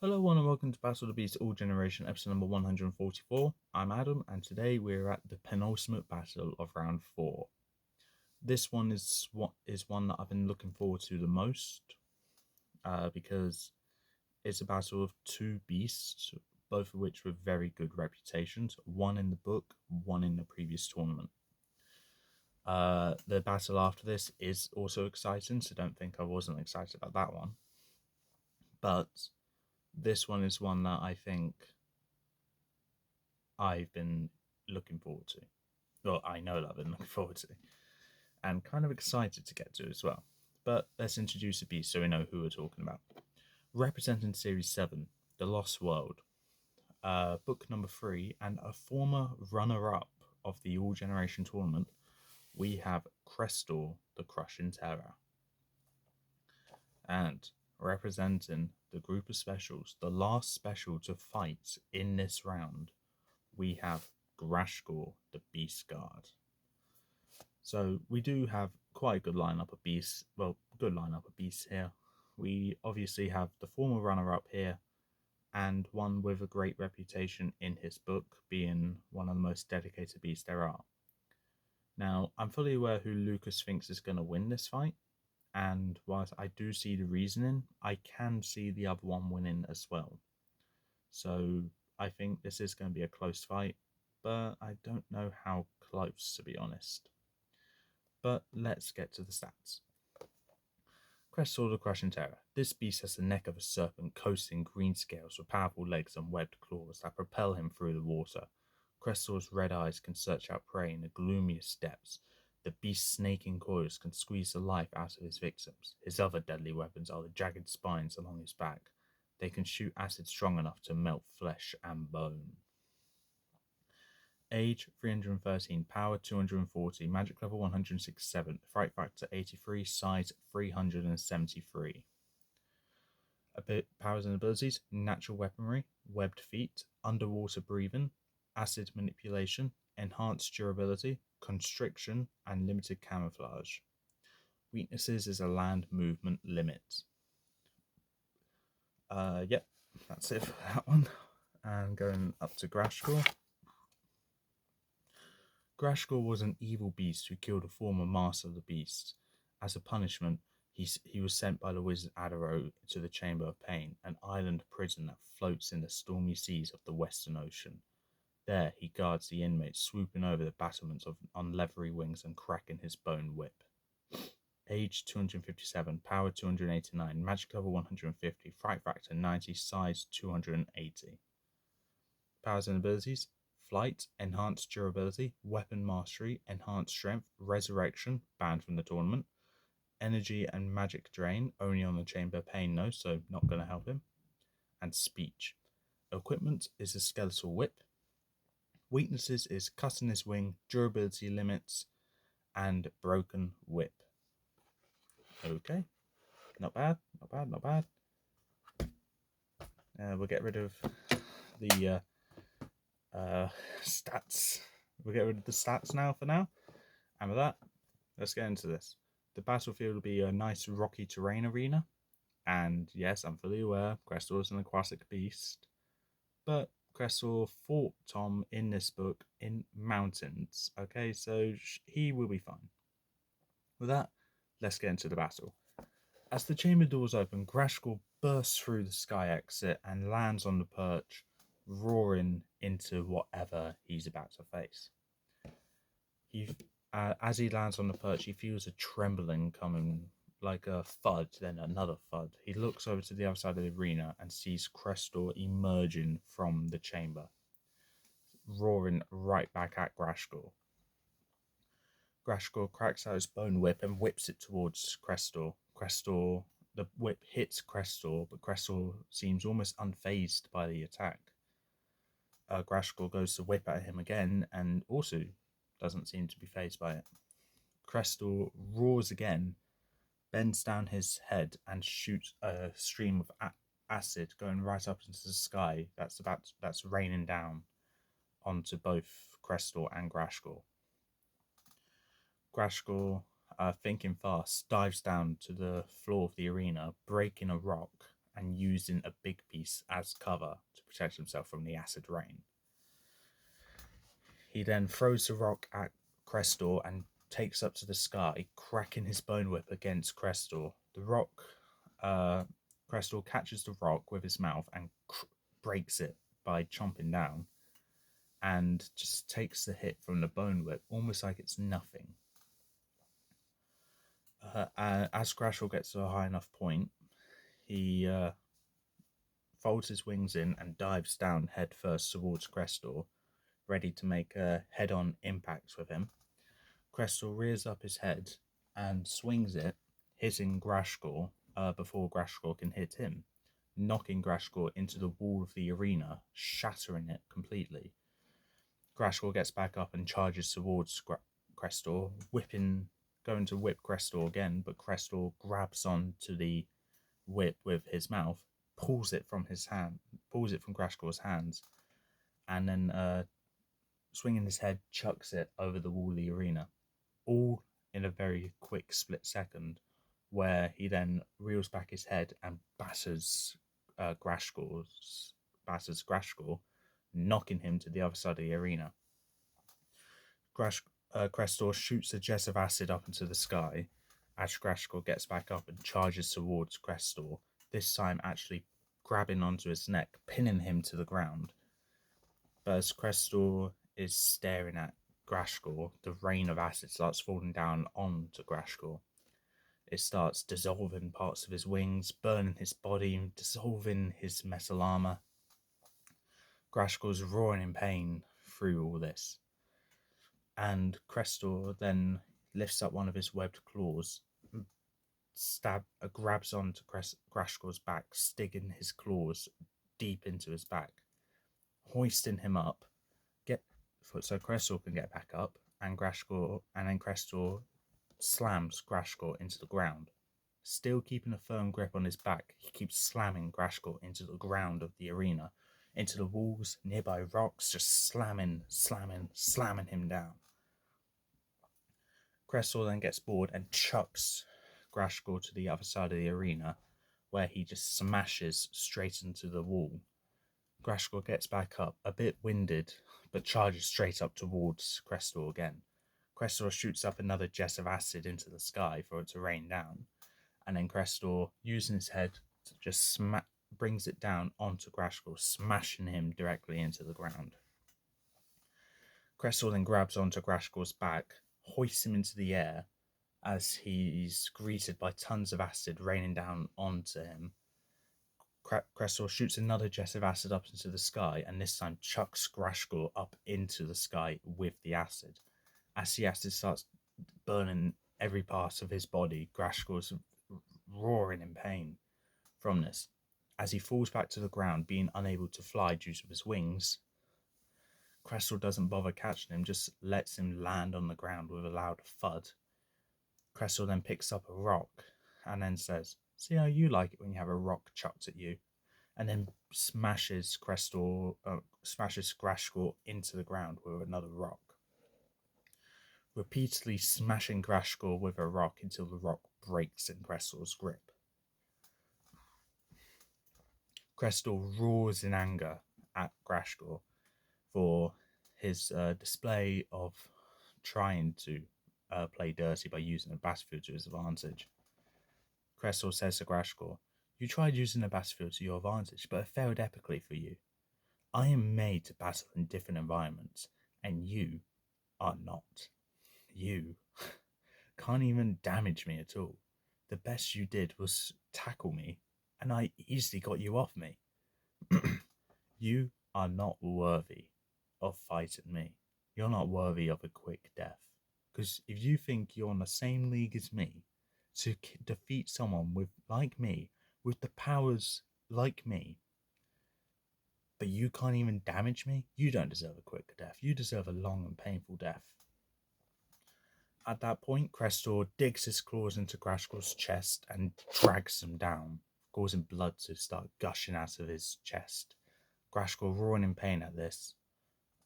Hello, and welcome to Battle of the Beast All Generation, episode number 144. I'm Adam, and today we're at the penultimate battle of round 4. This one is one that I've been looking forward to the most, because it's a battle of two beasts, both of which with very good reputations. One in the book, one in the previous tournament. The battle after this is also exciting, so don't think I wasn't excited about that one. But this one is one that I think I've been looking forward to. Well, I know that I've been looking forward to, and kind of excited to get to as well. But let's introduce a beast so we know who we're talking about. Representing Series 7, The Lost World, book number 3, and a former runner up of the All Generation tournament, we have Krestor, the Crushing Terror. And representing the group of specials, the last special to fight in this round, we have Grashkor, the Beast Guard. So we do have quite a good lineup of beasts. Well, good lineup of beasts here. We obviously have the former runner-up here, and one with a great reputation in his book, being one of the most dedicated beasts there are. Now, I'm fully aware who Lucas thinks is going to win this fight, and whilst I do see the reasoning, I can see the other one winning as well. So I think this is going to be a close fight, but I don't know how close, to be honest. But let's get to the stats. Krestor, the Crushing Terror. This beast has the neck of a serpent, coating green scales with powerful legs and webbed claws that propel him through the water. Krestor's red eyes can search out prey in the gloomiest depths. The beast's snaking coils can squeeze the life out of his victims. His other deadly weapons are the jagged spines along his back. They can shoot acid strong enough to melt flesh and bone. Age 313, power 240, magic level 167, fright factor 83, size 373. Powers and abilities: natural weaponry, webbed feet, underwater breathing, acid manipulation, enhanced durability, constriction, and limited camouflage. Weaknesses is a land movement limit. Yep, that's it for that one. And going up to Grashkor. Grashkor was an evil beast who killed a former master of the beasts. As a punishment, he was sent by the wizard Adaro to the Chamber of Pain, an island prison that floats in the stormy seas of the Western Ocean. There, he guards the inmates, swooping over the battlements on leathery wings and cracking his bone whip. Age 257, power 289, magic level 150, fright factor 90, size 280. Powers and abilities: flight, enhanced durability, weapon mastery, enhanced strength, resurrection, banned from the tournament, energy and magic drain, only on the Chamber Pain though, so not going to help him, and speech. Equipment is a skeletal whip. Weaknesses is cutting his wing, durability limits, and broken whip. Okay, not bad, not bad, not bad. We'll get rid of the stats. We'll get rid of the stats now for now. And with that, let's get into this. The battlefield will be a nice rocky terrain arena. And yes, I'm fully aware Krestor is an aquatic beast. But Krestor fought Tom in this book in mountains. Okay, so he will be fine. With that, let's get into the battle. As the chamber doors open, Grashkor bursts through the sky exit and lands on the perch, roaring into whatever he's about to face. As he lands on the perch, he feels a trembling coming, like a thud, then another thud. He looks over to the other side of the arena and sees Krestor emerging from the chamber, roaring right back at Grashkor. Grashkor cracks out his bone whip and whips it towards Krestor. The whip hits Krestor, but Krestor seems almost unfazed by the attack. Grashkor goes to whip at him again and also doesn't seem to be fazed by it. Krestor roars again, bends down his head, and shoots a stream of acid going right up into the sky. That's raining down onto both Krestor and Grashkor. Grashkor, thinking fast, dives down to the floor of the arena, breaking a rock and using a big piece as cover to protect himself from the acid rain. He then throws the rock at Krestor and takes up to the sky, cracking his bone whip against Krestor. The rock, Krestor catches the rock with his mouth and breaks it by chomping down, and just takes the hit from the bone whip almost like it's nothing. As Grashkor gets to a high enough point, he folds his wings in and dives down headfirst towards Krestor, ready to make a head-on impact with him. Krestor rears up his head and swings it, hitting Grashkor before Grashkor can hit him, knocking Grashkor into the wall of the arena, shattering it completely. Grashkor gets back up and charges towards Krestor, going to whip Krestor again, but Krestor grabs onto the whip with his mouth, pulls it from Grashkor's hands, and then swinging his head, chucks it over the wall of the arena, all in a very quick split second, where he then reels back his head and batters Grashkor, knocking him to the other side of the arena. Krestor shoots a jet of acid up into the sky as Grashkor gets back up and charges towards Krestor, this time actually grabbing onto his neck, pinning him to the ground. But as Krestor is staring at Grashkor, the rain of acid starts falling down onto Grashkor. It starts dissolving parts of his wings, burning his body, dissolving his metal armor. Grashkor's roaring in pain through all this. And Krestor then lifts up one of his webbed claws, grabs onto Grashkor's back, sticking his claws deep into his back, hoisting him up, so Krestor can get back up, and then Krestor slams Grashkor into the ground. Still keeping a firm grip on his back, he keeps slamming Grashkor into the ground of the arena, into the walls, nearby rocks, just slamming him down. Krestor then gets bored and chucks Grashkor to the other side of the arena, where he just smashes straight into the wall. Grashkor gets back up, a bit winded, but charges straight up towards Krestor again. Krestor shoots up another jet of acid into the sky for it to rain down, and then Krestor, using his head, to just brings it down onto Grashkor, smashing him directly into the ground. Krestor then grabs onto Grashkor's back, hoists him into the air as he's greeted by tons of acid raining down onto him. Krestor shoots another jet of acid up into the sky, and this time chucks Grashkor up into the sky with the acid. As the acid starts burning every part of his body, Grashkor's roaring in pain from this. As he falls back to the ground, being unable to fly due to his wings, Krestor doesn't bother catching him, just lets him land on the ground with a loud thud. Krestor then picks up a rock and then says, "See how you like it when you have a rock chucked at you," and then smashes Grashkor into the ground with another rock, repeatedly smashing Grashkor with a rock until the rock breaks in Krestor's grip. Krestor roars in anger at Grashkor for his display of trying to play dirty by using a battlefield to his advantage. Krestor says to Grashkor, "You tried using a battlefield to your advantage, but it failed epically for you. I am made to battle in different environments, and you are not. You can't even damage me at all. The best you did was tackle me, and I easily got you off me. You are not worthy of fighting me. You're not worthy of a quick death. Because if you think you're on the same league as me, to defeat someone like me, with the powers like me, but you can't even damage me, you don't deserve a quick death. You deserve a long and painful death." At that point, Krestor digs his claws into Grashkor's chest and drags him down, causing blood to start gushing out of his chest. Grashkor roaring in pain at this,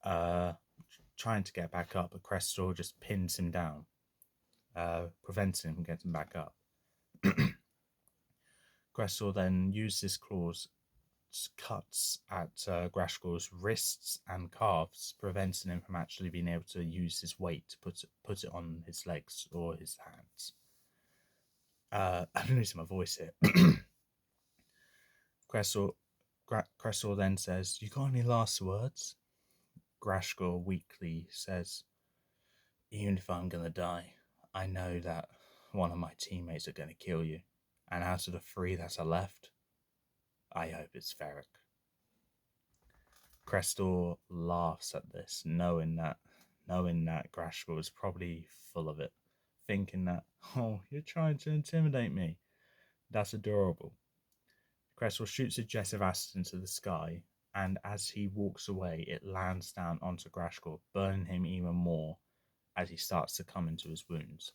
trying to get back up, but Krestor just pins him down, preventing him from getting back up. Krestor then used his claws, cuts at Grashkor's wrists and calves, preventing him from actually being able to use his weight to put it on his legs or his hands. I'm losing my voice here. Krestor then says, "You got any last words?" Grashkor weakly says, "Even if I'm gonna die, I know that one of my teammates are gonna kill you. And out of the 3 that are left, I hope it's Ferric." Krestor laughs at this, knowing that Grashkor is probably full of it, thinking that, "Oh, you're trying to intimidate me. That's adorable." Krestor shoots a jet of acid into the sky, and as he walks away, it lands down onto Grashkor, burning him even more as he starts to come into his wounds.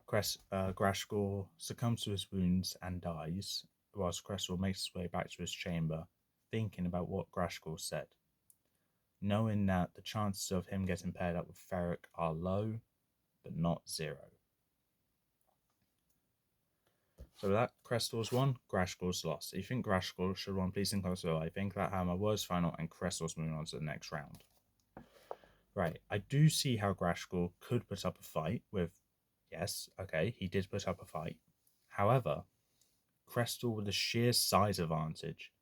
Grashkor succumbs to his wounds and dies, whilst Krestor makes his way back to his chamber, thinking about what Grashkor said, knowing that the chances of him getting paired up with Ferric are low, but not 0. So with that, Krestor's won, Grashkor's lost. If you think Grashkor should won, please think also. I think that Hammer was final, and Krestor's moving on to the next round. Right, I do see how Grashkor could put up a fight with... Yes, okay, he did put up a fight. However, Krestor with the sheer size advantage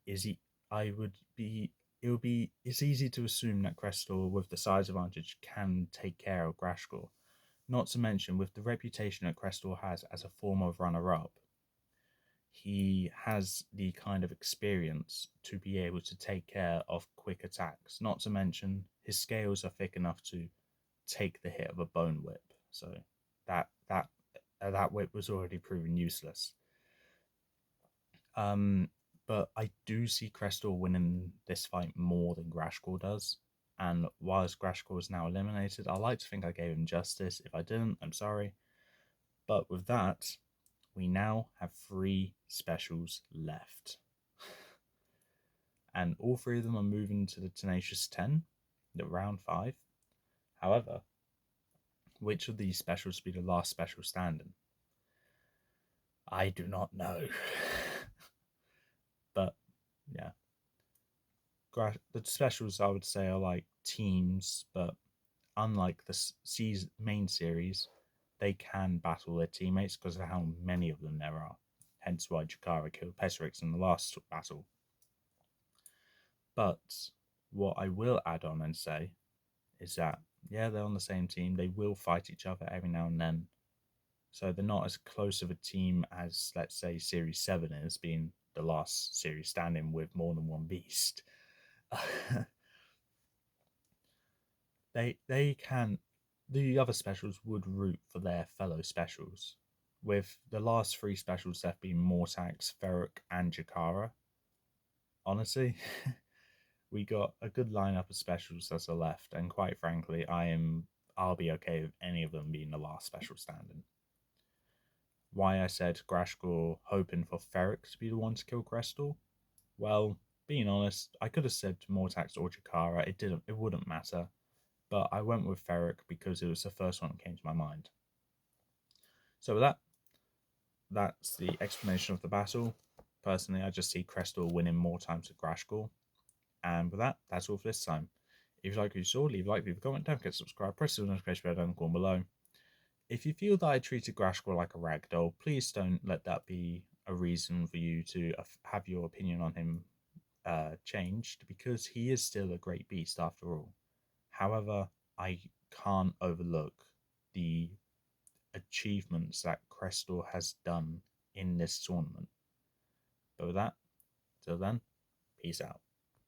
it's easy to assume that Krestor with the size advantage can take care of Grashkor. Not to mention, with the reputation that Krestor has as a former runner-up, he has the kind of experience to be able to take care of quick attacks. Not to mention, his scales are thick enough to take the hit of a bone whip. So that whip was already proven useless. But I do see Krestor winning this fight more than Grashkor does. And whilst Grashkor is now eliminated, I like to think I gave him justice. If I didn't, I'm sorry. But with that, we now have 3 specials left. And all 3 of them are moving to the Tenacious 10, the round 5. However, which of these specials will be the last special standing? I do not know. But, yeah. The specials, I would say, are like teams, but unlike the main series, they can battle their teammates because of how many of them there are. Hence why Jakara killed Pesrix in the last battle. But what I will add on and say is that, yeah, they're on the same team. They will fight each other every now and then. So they're not as close of a team as, let's say, Series 7 is, being the last series standing with more than one beast. they can... The other specials would root for their fellow specials, with the last 3 specials left being Mortax, Ferric, and Jakara. Honestly, we got a good lineup of specials that are left, and quite frankly, I'll be okay with any of them being the last special standing. Why I said Grashkor hoping for Ferric to be the one to kill Krestor? Well, being honest, I could have said Mortax or Jakara. It wouldn't matter. But I went with Ferric because it was the first one that came to my mind. So with that, that's the explanation of the battle. Personally, I just see Krestor winning more times than Grashkor. And with that, that's all for this time. If you like what you saw, leave a like, leave a comment, don't forget to subscribe, press the notification bell down in the corner below. If you feel that I treated Grashkor like a ragdoll, please don't let that be a reason for you to have your opinion on him changed, because he is still a great beast after all. However, I can't overlook the achievements that Krestor has done in this tournament. But with that, till then, peace out.